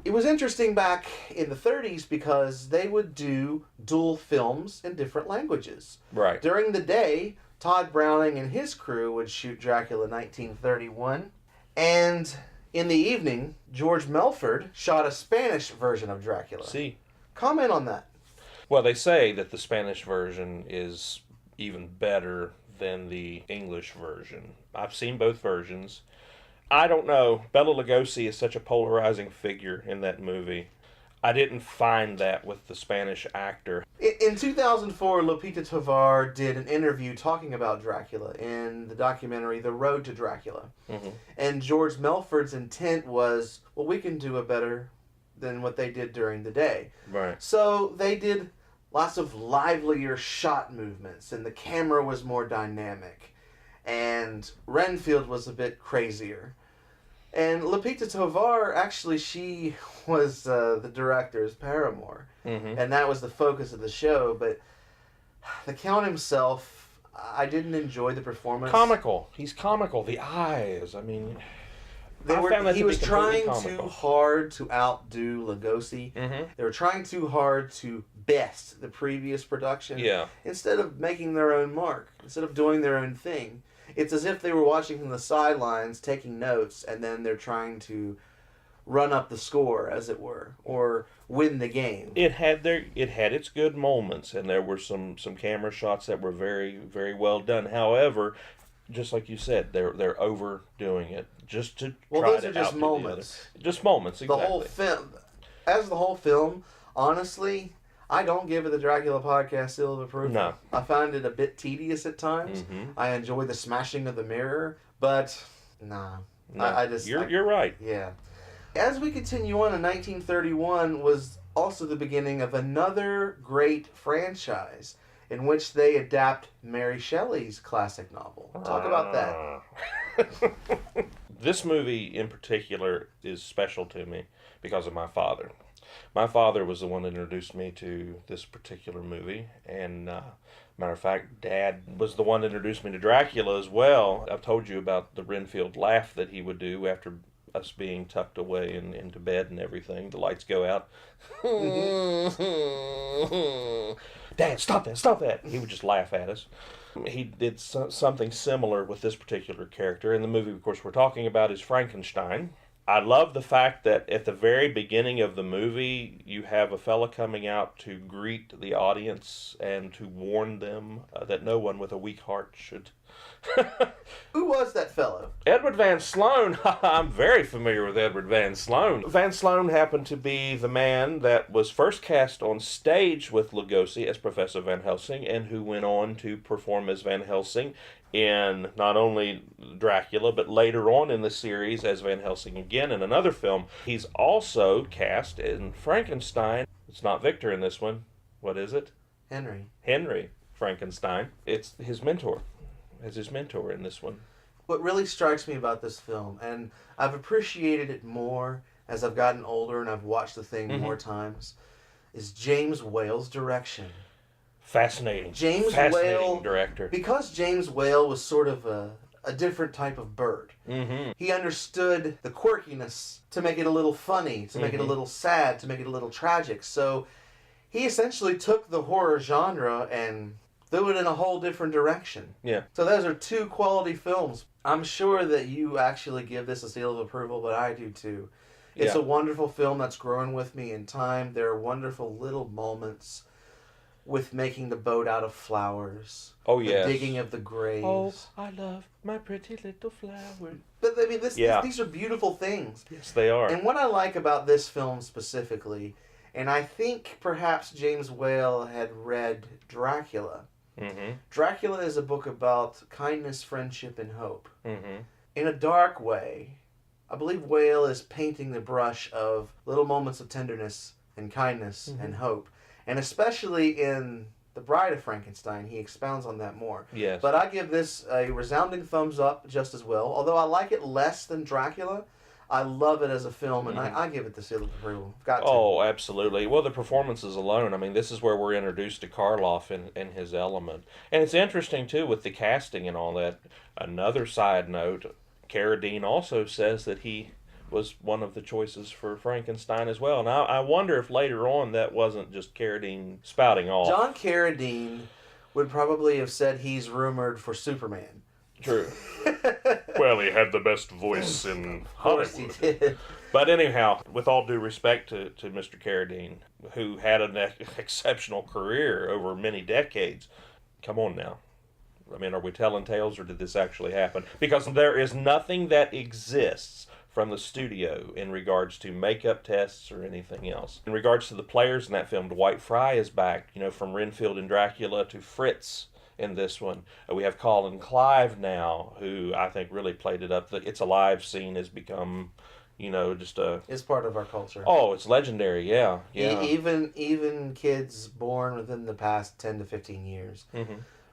It was interesting back in the 30s because they would do dual films in different languages. Right. During the day, Todd Browning and his crew would shoot Dracula 1931, and in the evening, George Melford shot a Spanish version of Dracula. See. Comment on that. Well, they say that the Spanish version is even better than the English version. I've seen both versions. I don't know. Bela Lugosi is such a polarizing figure in that movie. I didn't find that with the Spanish actor. In 2004, Lupita Tovar did an interview talking about Dracula in the documentary The Road to Dracula. Mm-hmm. And George Melford's intent was, well, we can do it better than what they did during the day. Right. So they did lots of livelier shot movements, and the camera was more dynamic. And Renfield was a bit crazier. And Lupita Tovar, actually, she was the director's paramour. Mm-hmm. And that was the focus of the show. But the Count himself, I didn't enjoy the performance. Comical. He's comical. The eyes. I mean, He was trying too hard to outdo Lugosi. Mm-hmm. They were trying too hard to best the previous production. Yeah. Instead of making their own mark. Instead of doing their own thing. It's as if they were watching from the sidelines, taking notes, and then they're trying to run up the score, as it were, or win the game. It had its good moments, and there were some camera shots that were very, very well done. However, just like you said, they're overdoing it just to try those to are just outdo moments. The other. Just moments, exactly. The whole film, as the whole film, honestly, I don't give it the Dracula podcast seal of approval. No. I find it a bit tedious at times. Mm-hmm. I enjoy the smashing of the mirror, but nah. No, I just... You're right. Yeah. As we continue on, in 1931 was also the beginning of another great franchise in which they adapt Mary Shelley's classic novel. Talk about that. This movie in particular is special to me because of my father. My father was the one that introduced me to this particular movie, and matter of fact, Dad was the one that introduced me to Dracula as well. I've told you about the Renfield laugh that he would do after us being tucked away and into bed and everything. The lights go out. Dad, stop that. He would just laugh at us. He did something similar with this particular character. And the movie, of course, we're talking about is Frankenstein. I love the fact that at the very beginning of the movie, you have a fella coming out to greet the audience and to warn them that no one with a weak heart should. Who was that fellow? Edward Van Sloan. I'm very familiar with Edward Van Sloan. Van Sloan happened to be the man that was first cast on stage with Lugosi as Professor Van Helsing, and who went on to perform as Van Helsing in not only Dracula, but later on in the series as Van Helsing again in another film. He's also cast in Frankenstein. It's not Victor in this one. What is it? Henry Frankenstein. It's his mentor. As his mentor in this one. What really strikes me about this film, and I've appreciated it more as I've gotten older and I've watched the thing more times, is James Whale's direction. Fascinating. Fascinating Whale, director. Because James Whale was sort of a different type of bird. Mm-hmm. He understood the quirkiness to make it a little funny, to make it a little sad, to make it a little tragic. So he essentially took the horror genre and threw it in a whole different direction. Yeah. So those are two quality films. I'm sure that you actually give this a seal of approval, but I do too. It's a wonderful film that's grown with me in time. There are wonderful little moments with making the boat out of flowers. Oh, yes. The digging of the graves. Oh, I love my pretty little flower. But I mean, these are beautiful things. Yes, they are. And what I like about this film specifically, and I think perhaps James Whale had read Dracula. Mm-hmm. Dracula is a book about kindness, friendship, and hope. Mm-hmm. In a dark way, I believe Whale is painting the brush of little moments of tenderness and kindness and hope. And especially in The Bride of Frankenstein, he expounds on that more. Yes. But I give this a resounding thumbs up just as well. Although I like it less than Dracula, I love it as a film, and I give it the seal of approval. Got to. Oh, absolutely. Well, the performances alone, I mean, this is where we're introduced to Karloff in his element. And it's interesting, too, with the casting and all that. Another side note, Carradine also says that he was one of the choices for Frankenstein as well. And I wonder if later on that wasn't just Carradine spouting off. John Carradine would probably have said he's rumored for Superman. True. Well, he had the best voice in Hollywood. Of course he did. But anyhow, with all due respect to Mr. Carradine, who had an exceptional career over many decades, come on now. I mean, are we telling tales or did this actually happen? Because there is nothing that exists from the studio in regards to makeup tests or anything else. In regards to the players in that film, Dwight Fry is back, from Renfield in Dracula to Fritz in this one. We have Colin Clive now, who I think really played it up. The It's Alive scene has become, just a... It's part of our culture. Oh, it's legendary, yeah. Even kids born within the past 10 to 15 years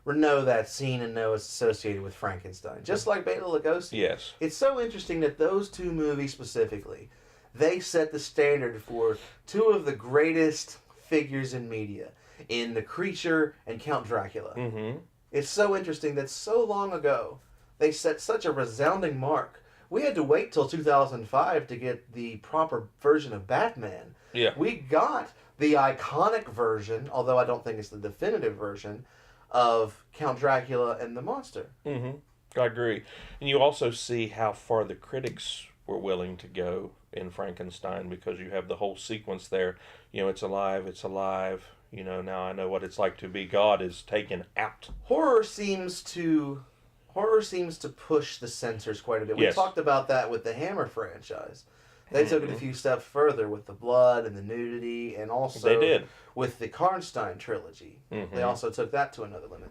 know that scene and know it's associated with Frankenstein. Just like Bela Lugosi. Yes. It's so interesting that those two movies specifically, they set the standard for two of the greatest figures in media, in The Creature and Count Dracula. Mm-hmm. It's so interesting that so long ago, they set such a resounding mark. We had to wait till 2005 to get the proper version of Batman. Yeah. We got the iconic version, although I don't think it's the definitive version, of Count Dracula and the Monster. Mm-hmm. I agree. And you also see how far the critics were willing to go in Frankenstein, because you have the whole sequence there. It's alive, it's alive. Now I know what it's like to be God is taken out. Horror seems to push the censors quite a bit. Yes. We talked about that with the Hammer franchise. They took it a few steps further with the blood and the nudity, and also They did. with the Karnstein trilogy. Mm-hmm. They also took that to another limit.